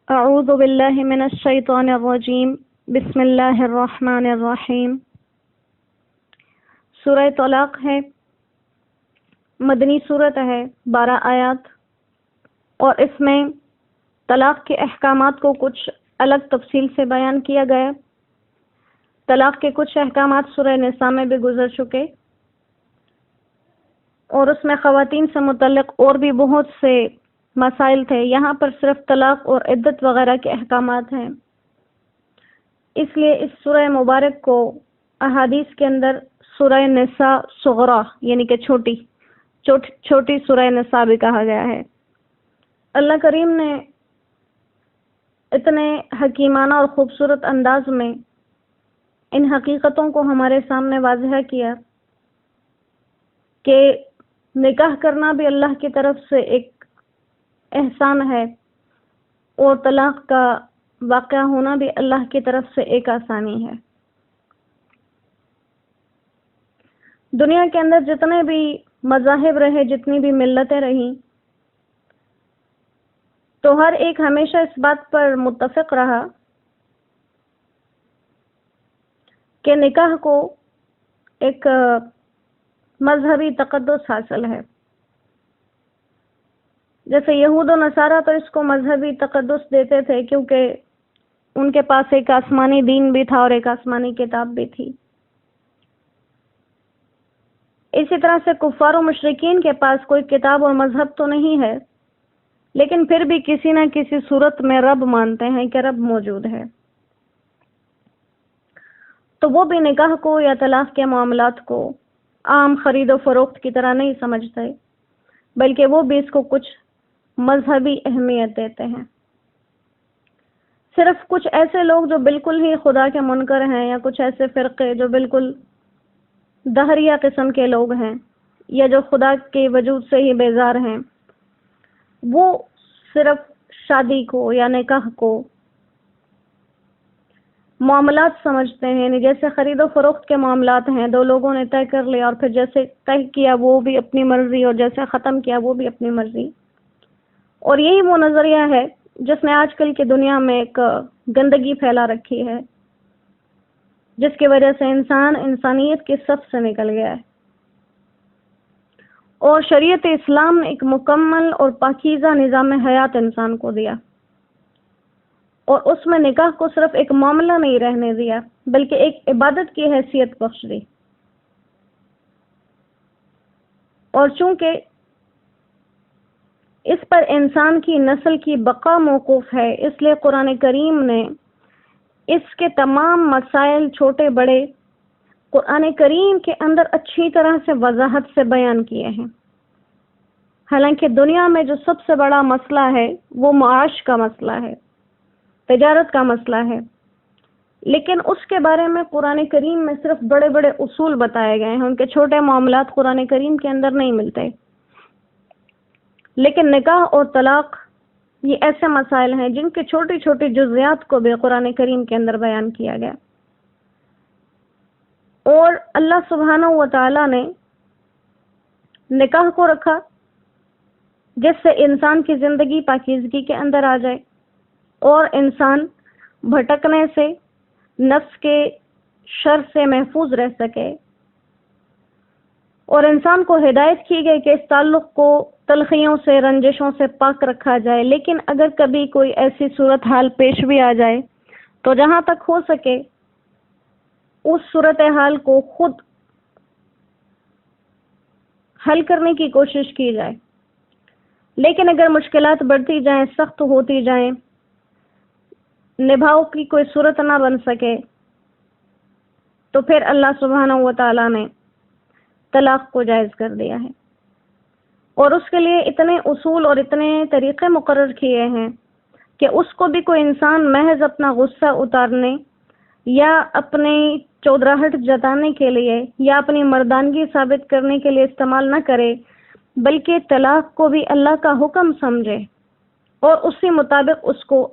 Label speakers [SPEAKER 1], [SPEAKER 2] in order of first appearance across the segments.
[SPEAKER 1] اعوذ باللہ من الشیطان الرجیم بسم اللہ الرحمن الرحیم۔ سورہ طلاق ہے، مدنی صورت ہے، 12 آیات، اور اس میں طلاق کے احکامات کو کچھ الگ تفصیل سے بیان کیا گیا۔ طلاق کے کچھ احکامات سورہ نساء میں بھی گزر چکے، اور اس میں خواتین سے متعلق اور بھی بہت سے مسائل تھے۔ یہاں پر صرف طلاق اور عدت وغیرہ کے احکامات ہیں، اس لیے اس سورہ مبارک کو احادیث کے اندر سورہ نساء صغریٰ یعنی کہ چھوٹی سورہ نساء بھی کہا گیا ہے۔ اللہ کریم نے اتنے حکیمانہ اور خوبصورت انداز میں ان حقیقتوں کو ہمارے سامنے واضح کیا کہ نکاح کرنا بھی اللہ کی طرف سے ایک احسان ہے، اور طلاق کا واقع ہونا بھی اللہ کی طرف سے ایک آسانی ہے۔ دنیا کے اندر جتنے بھی مذاہب رہے، جتنی بھی ملتیں رہیں، تو ہر ایک ہمیشہ اس بات پر متفق رہا کہ نکاح کو ایک مذہبی تقدس حاصل ہے۔ جیسے یہود و نصارہ تو اس کو مذہبی تقدس دیتے تھے، کیونکہ ان کے پاس ایک آسمانی دین بھی تھا اور ایک آسمانی کتاب بھی تھی۔ اسی طرح سے کفار و مشرکین کے پاس کوئی کتاب اور مذہب تو نہیں ہے، لیکن پھر بھی کسی نہ کسی صورت میں رب مانتے ہیں کہ رب موجود ہے، تو وہ بھی نکاح کو یا طلاق کے معاملات کو عام خرید و فروخت کی طرح نہیں سمجھتے، بلکہ وہ بھی اس کو کچھ مذہبی اہمیت دیتے ہیں۔ صرف کچھ ایسے لوگ جو بالکل ہی خدا کے منکر ہیں، یا کچھ ایسے فرقے جو بالکل دہریہ قسم کے لوگ ہیں، یا جو خدا کے وجود سے ہی بیزار ہیں، وہ صرف شادی کو یا نکاح کو معاملات سمجھتے ہیں، یعنی جیسے خرید و فروخت کے معاملات ہیں، دو لوگوں نے طے کر لیا اور پھر جیسے طے کیا وہ بھی اپنی مرضی، اور جیسے ختم کیا وہ بھی اپنی مرضی۔ اور یہی وہ نظریہ ہے جس نے آج کل کی دنیا میں ایک گندگی پھیلا رکھی ہے، جس کی وجہ سے انسان انسانیت کی صف سے نکل گیا ہے۔ اور شریعت اسلام نے ایک مکمل اور پاکیزہ نظام حیات انسان کو دیا، اور اس میں نکاح کو صرف ایک معاملہ نہیں رہنے دیا، بلکہ ایک عبادت کی حیثیت بخش دی۔ اور چونکہ اس پر انسان کی نسل کی بقا موقوف ہے، اس لیے قرآن کریم نے اس کے تمام مسائل چھوٹے بڑے قرآن کریم کے اندر اچھی طرح سے وضاحت سے بیان کیے ہیں۔ حالانکہ دنیا میں جو سب سے بڑا مسئلہ ہے وہ معاش کا مسئلہ ہے، تجارت کا مسئلہ ہے، لیکن اس کے بارے میں قرآن کریم میں صرف بڑے بڑے اصول بتائے گئے ہیں، ان کے چھوٹے معاملات قرآن کریم کے اندر نہیں ملتے۔ لیکن نکاح اور طلاق یہ ایسے مسائل ہیں جن کے چھوٹی چھوٹی جزیات کو بھی قرآن کریم کے اندر بیان کیا گیا، اور اللہ سبحانہ و تعالی نے نکاح کو رکھا جس سے انسان کی زندگی پاکیزگی کے اندر آ جائے، اور انسان بھٹکنے سے، نفس کے شر سے محفوظ رہ سکے، اور انسان کو ہدایت کی گئی کہ اس تعلق کو تلخیوں سے، رنجشوں سے پاک رکھا جائے۔ لیکن اگر کبھی کوئی ایسی صورتحال پیش بھی آ جائے تو جہاں تک ہو سکے اس صورتحال کو خود حل کرنے کی کوشش کی جائے۔ لیکن اگر مشکلات بڑھتی جائیں، سخت ہوتی جائیں، نبھاؤ کی کوئی صورت نہ بن سکے، تو پھر اللہ سبحانہ و تعالیٰ نے طلاق کو جائز کر دیا ہے، اور اس کے لیے اتنے اصول اور اتنے طریقے مقرر کیے ہیں کہ اس کو بھی کوئی انسان محض اپنا غصہ اتارنے یا اپنی چودراہٹ جتانے کے لیے یا اپنی مردانگی ثابت کرنے کے لیے استعمال نہ کرے، بلکہ طلاق کو بھی اللہ کا حکم سمجھے اور اسی مطابق اس کو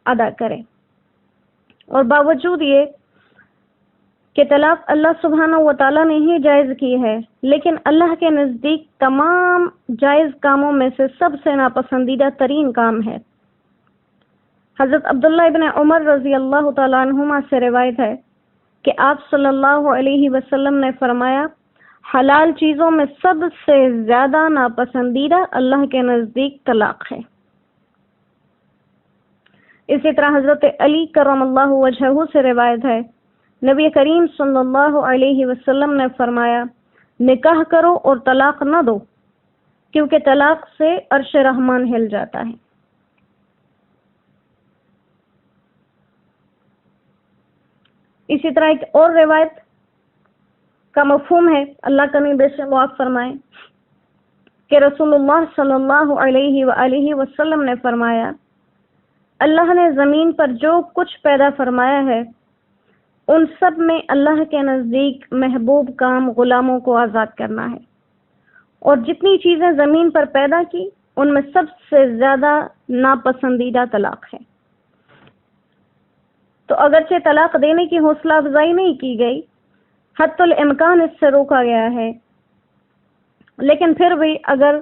[SPEAKER 1] ادا کرے۔ اور باوجود یہ کہ طلاق اللہ سبحانہ و تعالیٰ نے ہی جائز کی ہے، لیکن اللہ کے نزدیک تمام جائز کاموں میں سے سب سے ناپسندیدہ ترین کام ہے، حضرت عبداللہ ابن عمر رضی اللہ تعالیٰ عنہما سے روایت ہے کہ آپ صلی اللہ علیہ وسلم نے فرمایا، حلال چیزوں میں سب سے زیادہ ناپسندیدہ اللہ کے نزدیک طلاق ہے۔ اسی طرح حضرت علی کرم اللہ وجہہ سے روایت ہے، نبی کریم صلی اللہ علیہ وسلم نے فرمایا، نکاح کرو اور طلاق نہ دو، کیونکہ طلاق سے عرش رحمان ہل جاتا ہے۔ اسی طرح ایک اور روایت کا مفہوم ہے، اللہ کریم بے سے معاف فرمائے، کہ رسول اللہ صلی اللہ علیہ وآلہ وسلم نے فرمایا، اللہ نے زمین پر جو کچھ پیدا فرمایا ہے ان سب میں اللہ کے نزدیک محبوب کام غلاموں کو آزاد کرنا ہے، اور جتنی چیزیں زمین پر پیدا کی ان میں سب سے زیادہ ناپسندیدہ طلاق ہے۔ تو اگرچہ طلاق دینے کی حوصلہ افزائی نہیں کی گئی، حتی الامکان اس سے روکا گیا ہے، لیکن پھر بھی اگر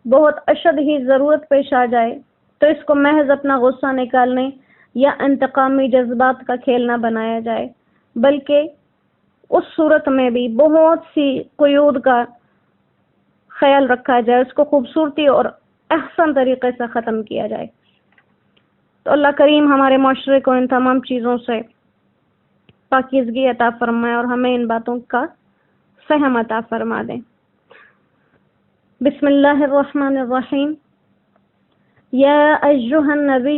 [SPEAKER 1] بہت اشد ہی ضرورت پیش آ جائے تو اس کو محض اپنا غصہ نکالنے یا انتقامی جذبات کا کھیل نہ بنایا جائے، بلکہ اس صورت میں بھی بہت سی قیود کا خیال رکھا جائے، اس کو خوبصورتی اور احسن طریقے سے ختم کیا جائے۔ تو اللہ کریم ہمارے معاشرے کو ان تمام چیزوں سے پاکیزگی عطا فرمائے اور ہمیں ان باتوں کا فہم عطا فرما دیں۔ بسم اللہ الرحمن الرحیم۔ یا ایہا النبی،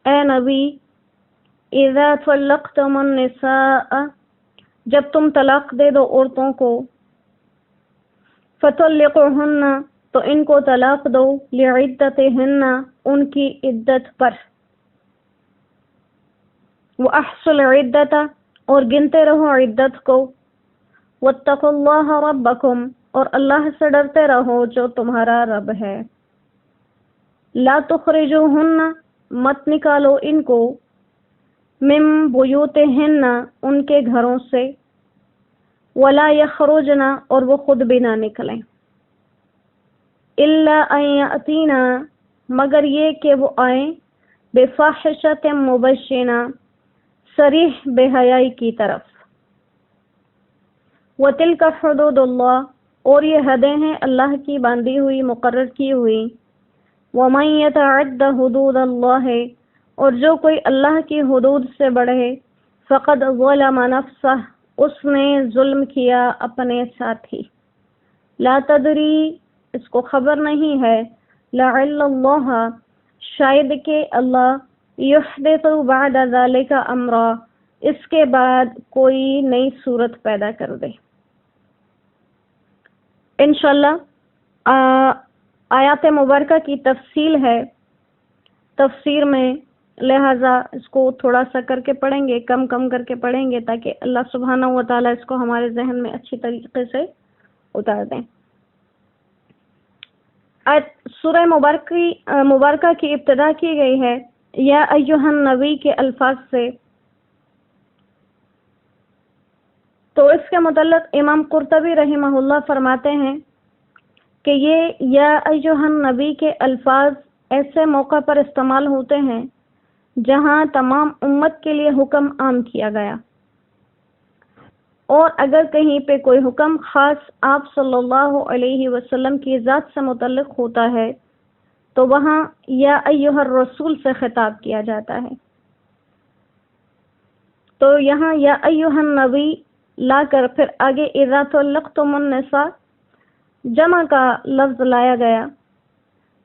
[SPEAKER 1] اے نبی، اذا طلقتم النساء، جب تم طلاق دے دو عورتوں کو، فطلقوہن، تو ان کو طلاق دو، لعدتہن، ان کی عدت پر، وَأَحْصُوا الْعِدَّةَ، اور گنتے رہو عدت کو، وَاتَّقُوا اللَّهَ رَبَّكُمْ، اور اللہ سے ڈرتے رہو جو تمہارا رب ہے، لا تخرجوہن، مت نکالو ان کو، من بیوتہن، ان کے گھروں سے، ولا یخرجن، اور وہ خود بھی نہ نکلیں، الا ان یاتینا، مگر یہ کہ وہ آئیں، بفاحشۃ مبینہ، صریح بے حیائی کی طرف، وتلک حدود اللہ، اور یہ حدیں ہیں اللہ کی باندھی ہوئی، مقرر کی ہوئی، ومن یتعد حدود اللہ، اور جو کوئی اللہ کی حدود سے بڑھے، فقد ظلم نفسہ، اس نے ظلم کیا اپنے ساتھ ہی، لا تدری، اس کو خبر نہیں ہے، لعل اللہ، شاید کہ اللہ، یحدث بعد ذلک امرا، اس کے بعد کوئی نئی صورت پیدا کر دے۔ انشاءاللہ آیات مبارکہ کی تفصیل ہے تفسیر میں، لہٰذا اس کو تھوڑا سا کر کے پڑھیں گے، کم کر کے پڑھیں گے، تاکہ اللہ سبحانہ و تعالیٰ اس کو ہمارے ذہن میں اچھی طریقے سے اتار دیں۔ سورہ مبارکہ کی ابتدا کی گئی ہے یا ایہا النبی کے الفاظ سے، تو اس کے متعلق امام قرطبی رحمہ اللہ فرماتے ہیں کہ یہ یا ایہا النبی کے الفاظ ایسے موقع پر استعمال ہوتے ہیں جہاں تمام امت کے لیے حکم عام کیا گیا، اور اگر کہیں پہ کوئی حکم خاص آپ صلی اللہ علیہ وسلم کی ذات سے متعلق ہوتا ہے تو وہاں یا ایہا الرسول سے خطاب کیا جاتا ہے۔ تو یہاں یا ایہا النبی لا کر پھر آگے اذا طلقتم النساء جمع کا لفظ لایا گیا،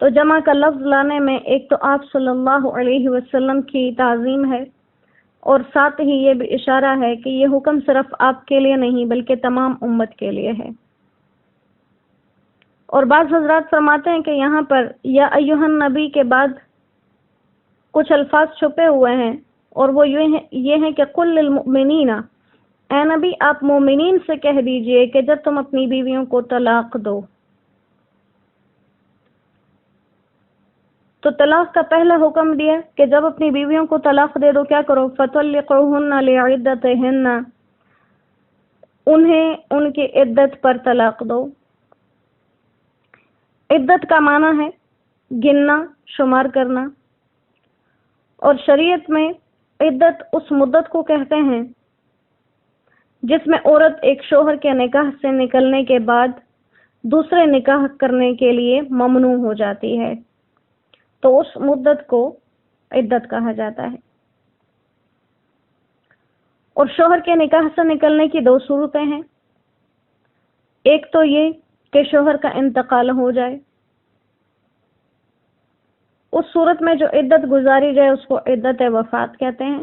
[SPEAKER 1] تو جمع کا لفظ لانے میں ایک تو آپ صلی اللہ علیہ وسلم کی تعظیم ہے، اور ساتھ ہی یہ بھی اشارہ ہے کہ یہ حکم صرف آپ کے لیے نہیں بلکہ تمام امت کے لیے ہے۔ اور بعض حضرات فرماتے ہیں کہ یہاں پر یا ایہا النبی کے بعد کچھ الفاظ چھپے ہوئے ہیں، اور وہ یہ ہیں کہ قل للمؤمنین، اے نبی آپ مومنین سے کہہ دیجئے کہ جب تم اپنی بیویوں کو طلاق دو، تو طلاق کا پہلا حکم دیا کہ جب اپنی بیویوں کو طلاق دے دو کیا کرو، فطلقوہن لعدتہن، انہیں ان کی عدت پر طلاق دو۔ عدت کا معنی ہے گننا، شمار کرنا، اور شریعت میں عدت اس مدت کو کہتے ہیں جس میں عورت ایک شوہر کے نکاح سے نکلنے کے بعد دوسرے نکاح کرنے کے لیے ممنوع ہو جاتی ہے، تو اس مدت کو عدت کہا جاتا ہے۔ اور شوہر کے نکاح سے نکلنے کی دو صورتیں ہیں، ایک تو یہ کہ شوہر کا انتقال ہو جائے، اس صورت میں جو عدت گزاری جائے اس کو عدت وفات کہتے ہیں،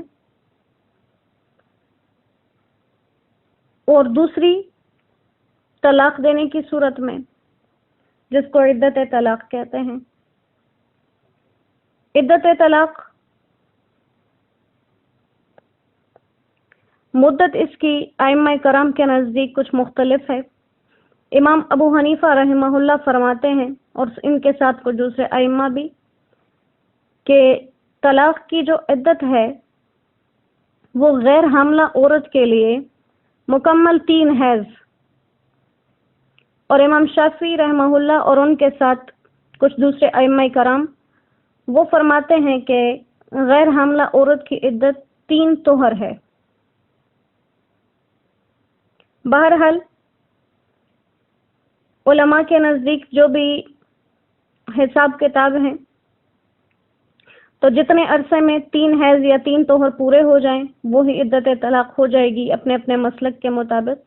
[SPEAKER 1] اور دوسری طلاق دینے کی صورت میں جس کو عدت طلاق کہتے ہیں۔ عدت طلاق مدت اس کی ائمہ کرام کے نزدیک کچھ مختلف ہے۔ امام ابو حنیفہ رحمہ اللہ فرماتے ہیں اور ان کے ساتھ کچھ دوسرے ائمہ بھی کہ طلاق کی جو عدت ہے وہ غیر حاملہ عورت کے لیے مکمل 3 حیض، اور امام شافعی رحمہ اللہ اور ان کے ساتھ کچھ دوسرے ائمہ کرام وہ فرماتے ہیں کہ غیر حاملہ عورت کی عدت 3 طہر ہے۔ بہرحال علماء کے نزدیک جو بھی حساب کتاب ہیں تو جتنے عرصے میں 3 حیض یا 3 طہر پورے ہو جائیں وہی عدت طلاق ہو جائے گی اپنے اپنے مسلک کے مطابق۔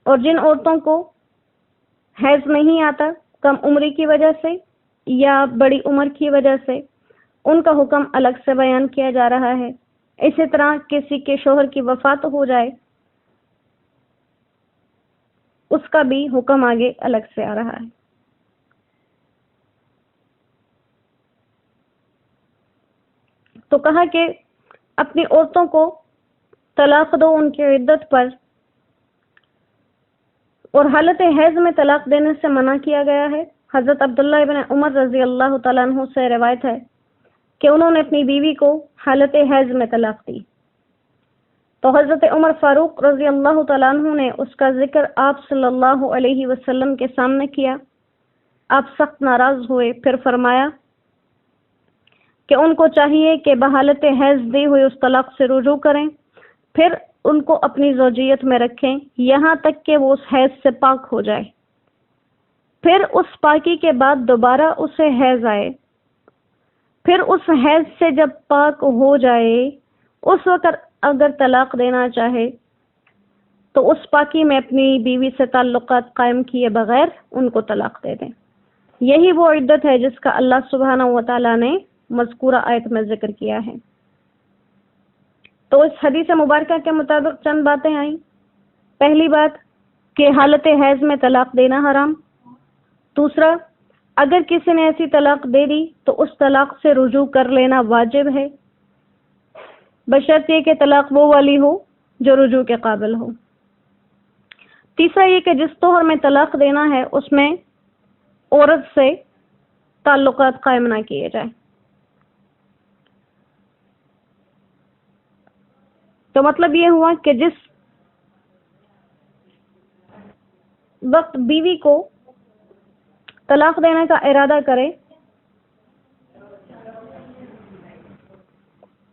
[SPEAKER 1] اور جن عورتوں کو حیض نہیں آتا کم عمری کی وجہ سے یا بڑی عمر کی وجہ سے ان کا حکم الگ سے بیان کیا جا رہا ہے۔ اسی طرح کسی کے شوہر کی وفات ہو جائے اس کا بھی حکم آگے الگ سے آ رہا ہے۔ تو کہا کہ اپنی عورتوں کو طلاق دو ان کی عدت پر، اور حالت حیض میں طلاق دینے سے منع کیا گیا ہے۔ حضرت عبداللہ ابن عمر رضی اللہ تعالیٰ عنہ سے روایت ہے کہ انہوں نے اپنی بیوی کو حالت حیض میں طلاق دی، تو حضرت عمر فاروق رضی اللہ تعالیٰ عنہ نے اس کا ذکر آپ صلی اللہ علیہ وسلم کے سامنے کیا۔ آپ سخت ناراض ہوئے، پھر فرمایا کہ ان کو چاہیے کہ بحالت حیض دی ہوئی اس طلاق سے رجوع کریں، پھر ان کو اپنی زوجیت میں رکھیں یہاں تک کہ وہ اس حیض سے پاک ہو جائے، پھر اس پاکی کے بعد دوبارہ اسے حیض آئے، پھر اس حیض سے جب پاک ہو جائے اس وقت اگر طلاق دینا چاہے تو اس پاکی میں اپنی بیوی سے تعلقات قائم کیے بغیر ان کو طلاق دے دیں۔ یہی وہ عدت ہے جس کا اللہ سبحانہ و تعالیٰ نے مذکورہ آیت میں ذکر کیا ہے۔ تو اس حدیث مبارکہ کے مطابق چند باتیں آئیں۔ پہلی بات کہ حالت حیض میں طلاق دینا حرام۔ دوسرا، اگر کسی نے ایسی طلاق دے دی تو اس طلاق سے رجوع کر لینا واجب ہے، بشرط یہ کہ طلاق وہ والی ہو جو رجوع کے قابل ہو۔ تیسرا یہ کہ جس طور میں طلاق دینا ہے اس میں عورت سے تعلقات قائم نہ کیے جائیں۔ تو مطلب یہ ہوا کہ جس وقت بیوی کو طلاق دینے کا ارادہ کرے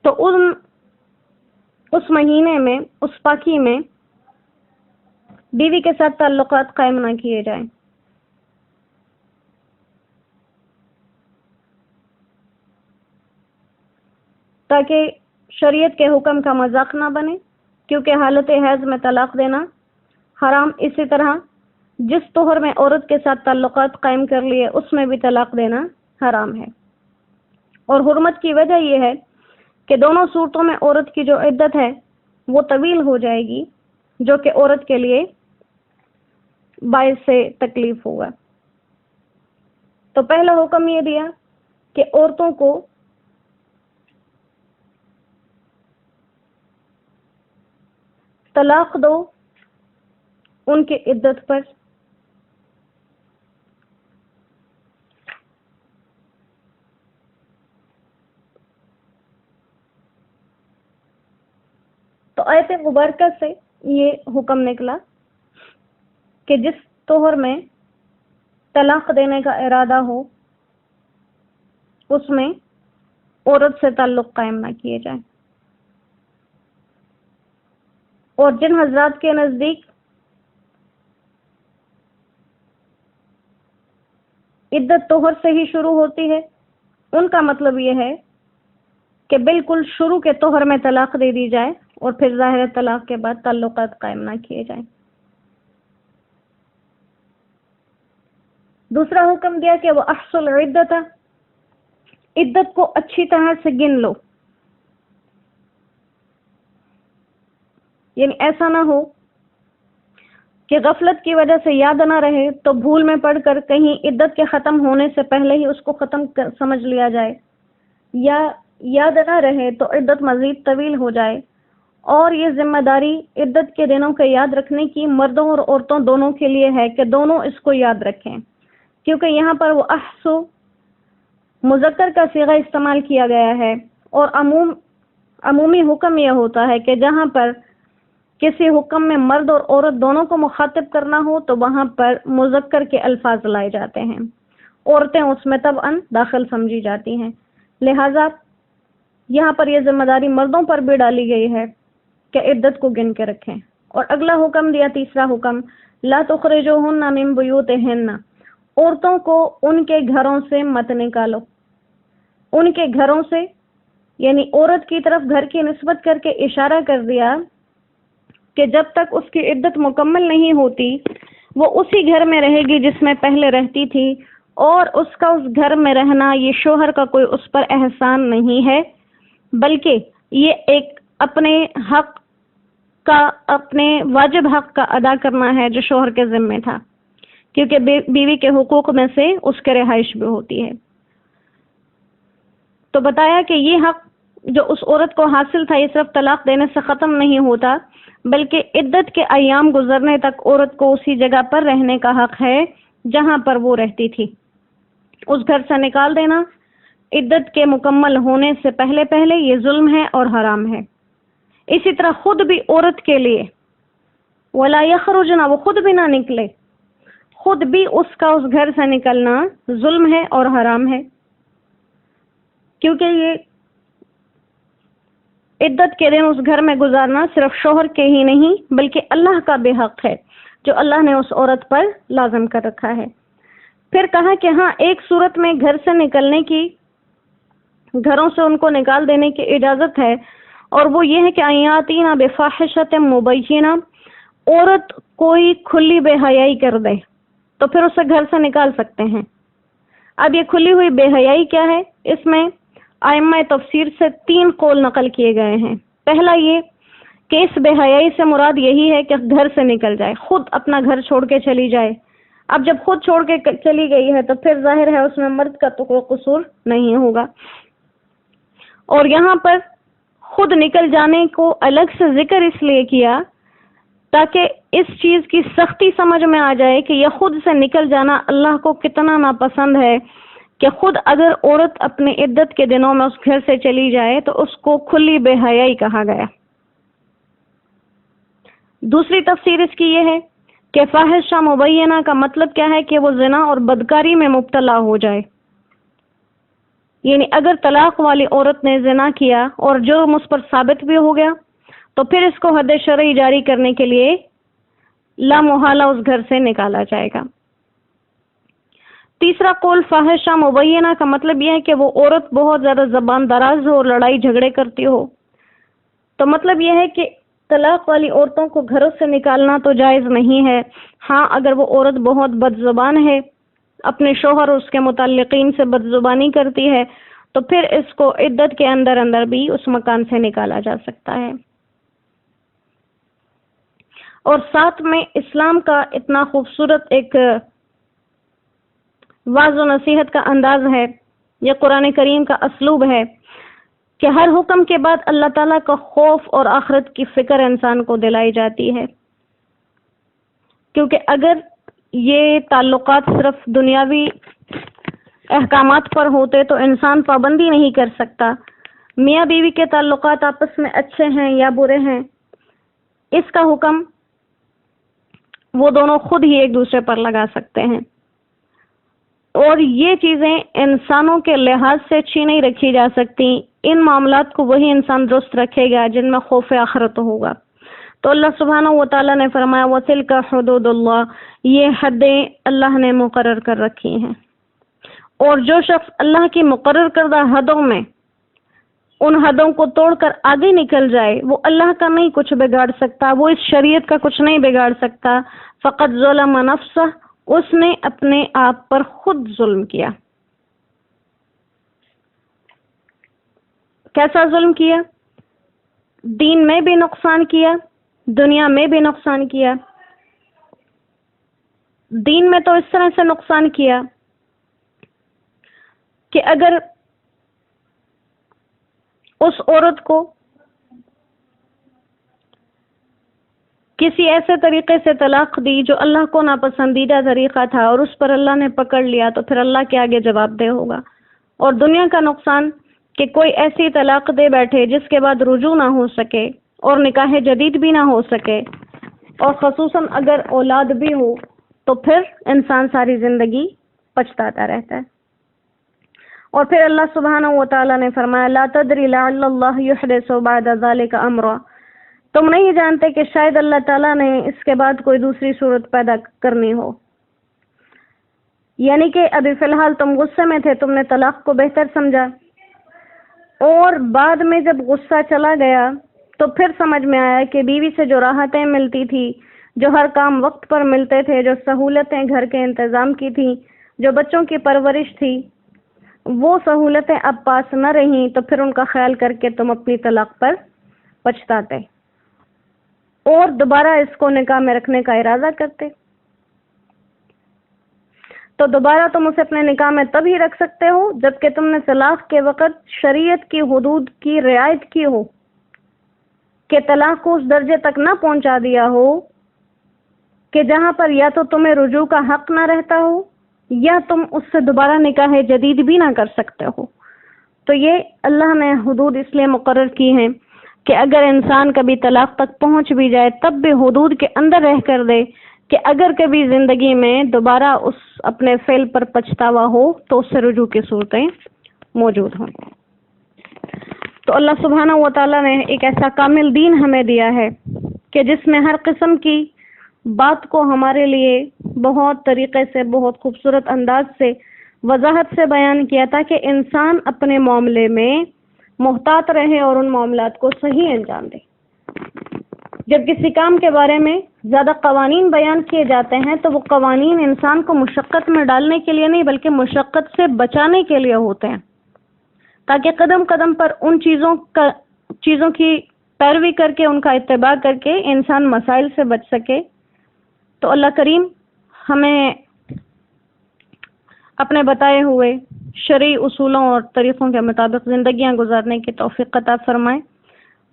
[SPEAKER 1] تو اس مہینے میں اس پاکی میں بیوی کے ساتھ تعلقات قائم نہ کیے جائیں۔ تاکہ شریعت کے حکم کا مذاق نہ بنے، کیونکہ حالت حیض میں طلاق دینا حرام، اسی طرح جس طہر میں عورت کے ساتھ تعلقات قائم کر لیے اس میں بھی طلاق دینا حرام ہے۔ اور حرمت کی وجہ یہ ہے کہ دونوں صورتوں میں عورت کی جو عدت ہے وہ طویل ہو جائے گی، جو کہ عورت کے لیے باعث سے تکلیف ہوگا۔ تو پہلا حکم یہ دیا کہ عورتوں کو طلاق دو ان کی عدت پر۔ تو آیت مبارکہ سے یہ حکم نکلا کہ جس طہر میں طلاق دینے کا ارادہ ہو اس میں عورت سے تعلق قائم نہ کیے جائیں۔ اور جن حضرات کے نزدیک عدت طہر سے ہی شروع ہوتی ہے، ان کا مطلب یہ ہے کہ بالکل شروع کے طہر میں طلاق دے دی جائے اور پھر ظاہر طلاق کے بعد تعلقات قائم نہ کیے جائیں۔ دوسرا حکم دیا کہ وہ احصل عدت، عدت کو اچھی طرح سے گن لو، یعنی ایسا نہ ہو کہ غفلت کی وجہ سے یاد نہ رہے تو بھول میں پڑھ کر کہیں عدت کے ختم ہونے سے پہلے ہی اس کو ختم سمجھ لیا جائے، یا یاد نہ رہے تو عدت مزید طویل ہو جائے۔ اور یہ ذمہ داری عدت کے دنوں کے یاد رکھنے کی مردوں اور عورتوں دونوں کے لیے ہے کہ دونوں اس کو یاد رکھیں، کیونکہ یہاں پر وہ احسو مذکر کا صیغہ استعمال کیا گیا ہے، اور عمومی حکم یہ ہوتا ہے کہ جہاں پر کسی حکم میں مرد اور عورت دونوں کو مخاطب کرنا ہو تو وہاں پر مذکر کے الفاظ لائے جاتے ہیں، عورتیں اس میں طبعاً داخل سمجھی جاتی ہیں، لہذا یہاں پر یہ ذمہ داری مردوں پر بھی ڈالی گئی ہے کہ عدت کو گن کے رکھیں۔ اور اگلا حکم دیا، تیسرا حکم، لا تخرجوہن من بیوتہن، عورتوں کو ان کے گھروں سے مت نکالو۔ ان کے گھروں سے یعنی عورت کی طرف گھر کی نسبت کر کے اشارہ کر دیا کہ جب تک اس کی عدت مکمل نہیں ہوتی وہ اسی گھر میں رہے گی جس میں پہلے رہتی تھی، اور اس کا اس گھر میں رہنا یہ شوہر کا کوئی اس پر احسان نہیں ہے، بلکہ یہ ایک اپنے حق کا، اپنے واجب حق کا ادا کرنا ہے جو شوہر کے ذمہ تھا، کیونکہ بیوی کے حقوق میں سے اس کے رہائش بھی ہوتی ہے۔ تو بتایا کہ یہ حق جو اس عورت کو حاصل تھا یہ صرف طلاق دینے سے ختم نہیں ہوتا، بلکہ عدت کے ایام گزرنے تک عورت کو اسی جگہ پر رہنے کا حق ہے جہاں پر وہ رہتی تھی۔ اس گھر سے نکال دینا عدت کے مکمل ہونے سے پہلے پہلے یہ ظلم ہے اور حرام ہے۔ اسی طرح خود بھی عورت کے لیے ولا یخرجن، وہ خود بھی نہ نکلے، خود بھی اس کا اس گھر سے نکلنا ظلم ہے اور حرام ہے، کیونکہ یہ عدت کے دن اس گھر میں گزارنا صرف شوہر کے ہی نہیں بلکہ اللہ کا بھی حق ہے جو اللہ نے اس عورت پر لازم کر رکھا ہے۔ پھر کہا کہ ہاں ایک صورت میں گھر سے نکلنے کی، گھروں سے ان کو نکال دینے کی اجازت ہے، اور وہ یہ ہے کہ آیاتینا بفاحشۃ مبینہ، عورت کوئی کھلی بے حیائی کر دے تو پھر اسے گھر سے نکال سکتے ہیں۔ اب یہ کھلی ہوئی بے حیائی کیا ہے؟ اس میں ائمہ تفسیر سے 3 قول نقل کیے گئے ہیں۔ پہلا یہ کہ اس بے حیائی سے مراد یہی ہے کہ گھر سے نکل جائے، خود اپنا گھر چھوڑ کے چلی جائے۔ اب جب خود چھوڑ کے چلی گئی ہے تو پھر ظاہر ہے اس میں مرد کا تو کوئی قصور نہیں ہوگا۔ اور یہاں پر خود نکل جانے کو الگ سے ذکر اس لیے کیا تاکہ اس چیز کی سختی سمجھ میں آ جائے کہ یہ خود سے نکل جانا اللہ کو کتنا ناپسند ہے، کہ خود اگر عورت اپنے عدت کے دنوں میں اس گھر سے چلی جائے تو اس کو کھلی بے حیائی کہا گیا۔ دوسری تفسیر اس کی یہ ہے کہ فاحشہ مبینہ کا مطلب کیا ہے کہ وہ زنا اور بدکاری میں مبتلا ہو جائے، یعنی اگر طلاق والی عورت نے زنا کیا اور جرم اس پر ثابت بھی ہو گیا تو پھر اس کو حد شرعی جاری کرنے کے لیے لا محالہ اس گھر سے نکالا جائے گا۔ تیسرا قول فاحشہ مبینہ کا مطلب یہ ہے کہ وہ عورت بہت زیادہ زبان دراز ہو اور لڑائی جھگڑے کرتی ہو، تو مطلب یہ ہے کہ طلاق والی عورتوں کو گھروں سے نکالنا تو جائز نہیں ہے، ہاں اگر وہ عورت بہت بد زبان ہے، اپنے شوہر اور اس کے متعلقین سے بد زبانی کرتی ہے، تو پھر اس کو عدت کے اندر اندر بھی اس مکان سے نکالا جا سکتا ہے۔ اور ساتھ میں اسلام کا اتنا خوبصورت ایک واضح و نصیحت کا انداز ہے، یہ قرآن کریم کا اسلوب ہے کہ ہر حکم کے بعد اللہ تعالیٰ کا خوف اور آخرت کی فکر انسان کو دلائی جاتی ہے، کیونکہ اگر یہ تعلقات صرف دنیاوی احکامات پر ہوتے تو انسان پابندی نہیں کر سکتا۔ میاں بیوی کے تعلقات آپس میں اچھے ہیں یا برے ہیں، اس کا حکم وہ دونوں خود ہی ایک دوسرے پر لگا سکتے ہیں۔ اور یہ چیزیں انسانوں کے لحاظ سے اچھی نہیں رکھی جا سکتی. ان معاملات کو وہی انسان درست رکھے گا جن میں خوف آخرت ہوگا. تو اللہ سبحانہ و تعالیٰ نے فرمایا وَتِلْكَ حُدُودُ اللَّهِ، یہ حدیں اللہ نے مقرر کر رکھی ہیں. اور جو شخص اللہ کی مقرر کردہ حدوں میں ان حدوں کو توڑ کر آگے نکل جائے، وہ اللہ کا نہیں کچھ بگاڑ سکتا، وہ اس شریعت کا کچھ نہیں بگاڑ سکتا. فقط ظلم نفسہ، اس نے اپنے آپ پر خود ظلم کیا. کیسا ظلم کیا؟ دین میں بھی نقصان کیا، دنیا میں بھی نقصان کیا. دین میں تو اس طرح سے نقصان کیا کہ اگر اس عورت کو کسی ایسے طریقے سے طلاق دی جو اللہ کو ناپسندیدہ طریقہ تھا اور اس پر اللہ نے پکڑ لیا، تو پھر اللہ کے آگے جواب دہ ہوگا. اور دنیا کا نقصان کہ کوئی ایسی طلاق دے بیٹھے جس کے بعد رجوع نہ ہو سکے اور نکاح جدید بھی نہ ہو سکے، اور خصوصاً اگر اولاد بھی ہو تو پھر انسان ساری زندگی پچھتاتا رہتا ہے. اور پھر اللہ سبحانہ و تعالیٰ نے فرمایا لا تدری لعل اللہ یحدث بعد ذلک امرا، تم نہیں جانتے کہ شاید اللہ تعالیٰ نے اس کے بعد کوئی دوسری صورت پیدا کرنی ہو. یعنی کہ ابھی فی الحال تم غصے میں تھے، تم نے طلاق کو بہتر سمجھا، اور بعد میں جب غصہ چلا گیا تو پھر سمجھ میں آیا کہ بیوی سے جو راحتیں ملتی تھی، جو ہر کام وقت پر ملتے تھے، جو سہولتیں گھر کے انتظام کی تھیں، جو بچوں کی پرورش تھی، وہ سہولتیں اب پاس نہ رہیں، تو پھر ان کا خیال کر کے تم اپنی طلاق پر پچھتاتے اور دوبارہ اس کو نکاح میں رکھنے کا ارادہ کرتے. تو دوبارہ تم اسے اپنے نکاح میں تب ہی رکھ سکتے ہو جبکہ تم نے طلاق کے وقت شریعت کی حدود کی رعایت کی ہو، کہ طلاق کو اس درجے تک نہ پہنچا دیا ہو کہ جہاں پر یا تو تمہیں رجوع کا حق نہ رہتا ہو یا تم اس سے دوبارہ نکاح جدید بھی نہ کر سکتے ہو. تو یہ اللہ نے حدود اس لیے مقرر کی ہیں کہ اگر انسان کبھی طلاق تک پہنچ بھی جائے تب بھی حدود کے اندر رہ کر دے، کہ اگر کبھی زندگی میں دوبارہ اس اپنے فعل پر پچھتاوا ہو تو اس سے رجوع کی صورتیں موجود ہوں. تو اللہ سبحانہ و تعالیٰ نے ایک ایسا کامل دین ہمیں دیا ہے کہ جس میں ہر قسم کی بات کو ہمارے لیے بہت طریقے سے، بہت خوبصورت انداز سے، وضاحت سے بیان کیا تاکہ انسان اپنے معاملے میں محتاط رہے اور ان معاملات کو صحیح انجام دے. جب کسی کام کے بارے میں زیادہ قوانین بیان کیے جاتے ہیں تو وہ قوانین انسان کو مشقت میں ڈالنے کے لیے نہیں بلکہ مشقت سے بچانے کے لیے ہوتے ہیں، تاکہ قدم قدم پر ان چیزوں کی پیروی کر کے، ان کا اتباع کر کے انسان مسائل سے بچ سکے. تو اللہ کریم ہمیں اپنے بتائے ہوئے شرعی اصولوں اور طریقوں کے مطابق زندگیاں گزارنے کی توفیق عطا فرمائیں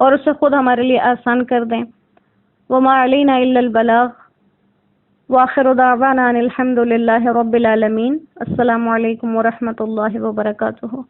[SPEAKER 1] اور اسے خود ہمارے لیے آسان کر دیں. وما علینا الا البلاغ وآخر دعوانا ان الحمد للہ رب العالمین. السلام علیکم ورحمۃ اللہ وبرکاتہ.